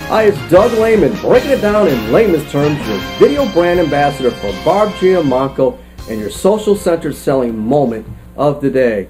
Hi, it's Doug Lehman, breaking it down in layman's terms, your video brand ambassador for Barb Giammanco and your social-centered selling moment of the day.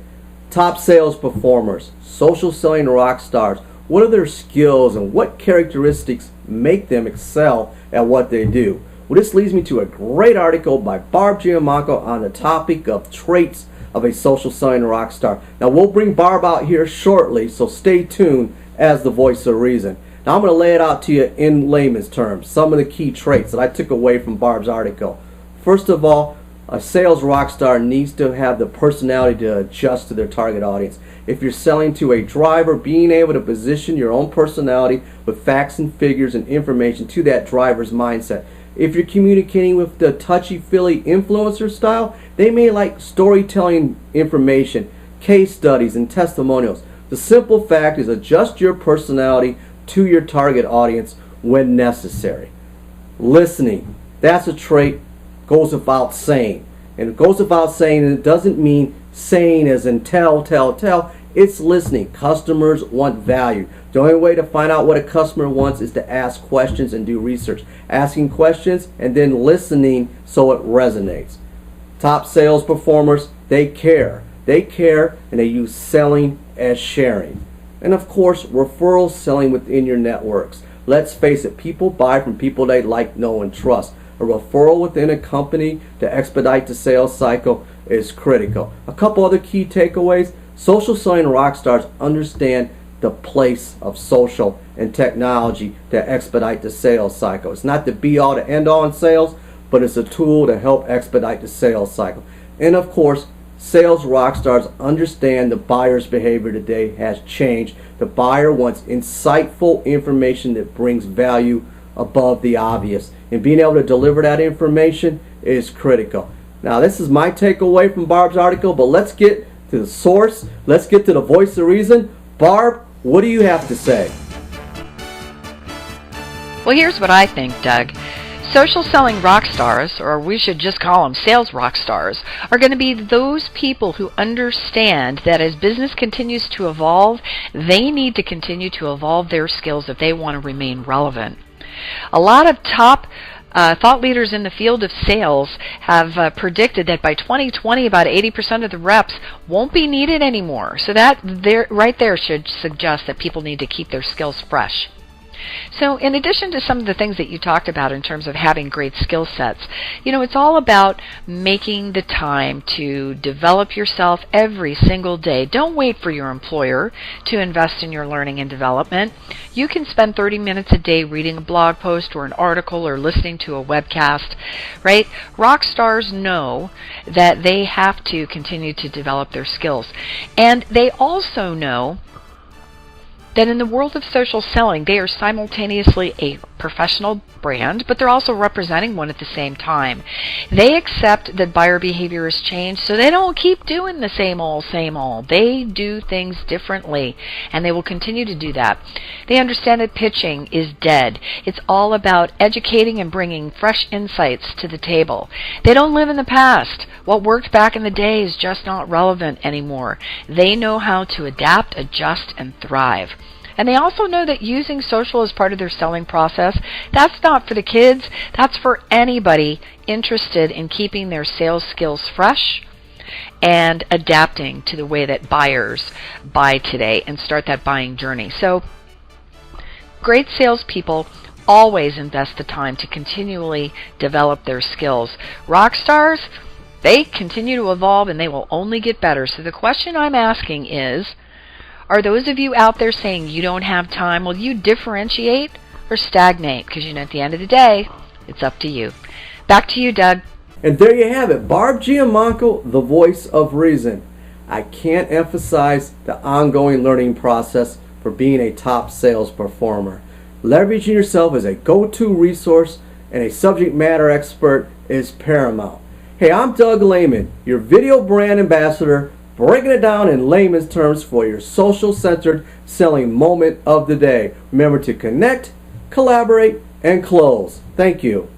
Top sales performers, social selling rock stars, what are their skills and what characteristics make them excel at what they do? Well, this leads me to a great article by Barb Giammanco on the topic of traits of a social selling rock star. Now, we'll bring Barb out here shortly, so stay tuned as the voice of reason. Now I'm going to lay it out to you in layman's terms, some of the key traits that I took away from Barb's article. First of all, a sales rock star needs to have the personality to adjust to their target audience. If you're selling to a driver, being able to position your own personality with facts and figures and information to that driver's mindset. If you're communicating with the touchy-feely influencer style, they may like storytelling information, case studies, and testimonials. The simple fact is adjust your personality to your target audience when necessary. Listening, that's a trait, goes without saying. And it goes without saying, and it doesn't mean saying as in tell. It's listening. Customers want value. The only way to find out what a customer wants is to ask questions and do research. Asking questions and then listening so it resonates. Top sales performers, they care. They care and they use selling as sharing. And of course, referral selling within your networks. Let's face it, people buy from people they like, know, and trust. A referral within a company to expedite the sales cycle is critical. A couple other key takeaways. Social selling rock stars understand the place of social and technology to expedite the sales cycle. It's not the be-all to end-all in sales, but it's a tool to help expedite the sales cycle. And of course, sales rock stars understand the buyer's behavior today has changed. The buyer wants insightful information that brings value above the obvious. And being able to deliver that information is critical. Now, this is my takeaway from Barb's article, but let's get to the source. Let's get to the voice of reason. Barb, what do you have to say? Well, here's what I think, Doug. Social selling rock stars, or we should just call them sales rock stars, are going to be those people who understand that as business continues to evolve, they need to continue to evolve their skills if they want to remain relevant. A lot of top thought leaders in the field of sales have predicted that by 2020, about 80% of the reps won't be needed anymore. So that right there should suggest that people need to keep their skills fresh. So in addition to some of the things that you talked about in terms of having great skill sets, it's all about making the time to develop yourself every single day. Don't wait for your employer to invest in your learning and development. You can spend 30 minutes a day reading a blog post or an article or listening to a webcast, right? Rock stars know that they have to continue to develop their skills. And they also know that in the world of social selling, they are simultaneously a professional brand, but they're also representing one at the same time. They accept that buyer behavior has changed, so they don't keep doing the same old. They do things differently, and they will continue to do that. They understand that pitching is dead. It's all about educating and bringing fresh insights to the table. They don't live in the past. What worked back in the day is just not relevant anymore. They know how to adapt, adjust, and thrive. And they also know that using social as part of their selling process, that's not for the kids, that's for anybody interested in keeping their sales skills fresh and adapting to the way that buyers buy today and start that buying journey. So, great salespeople always invest the time to continually develop their skills. Rock stars, they continue to evolve and they will only get better. So the question I'm asking is, are those of you out there saying you don't have time, will you differentiate or stagnate? Because at the end of the day, it's up to you. Back to you, Doug. And there you have it, Barb Giammanco, the voice of reason. I can't emphasize the ongoing learning process for being a top sales performer. Leveraging yourself as a go-to resource and a subject matter expert is paramount. Hey, I'm Doug Lehman, your video brand ambassador, breaking it down in layman's terms for your social-centered selling moment of the day. Remember to connect, collaborate, and close. Thank you.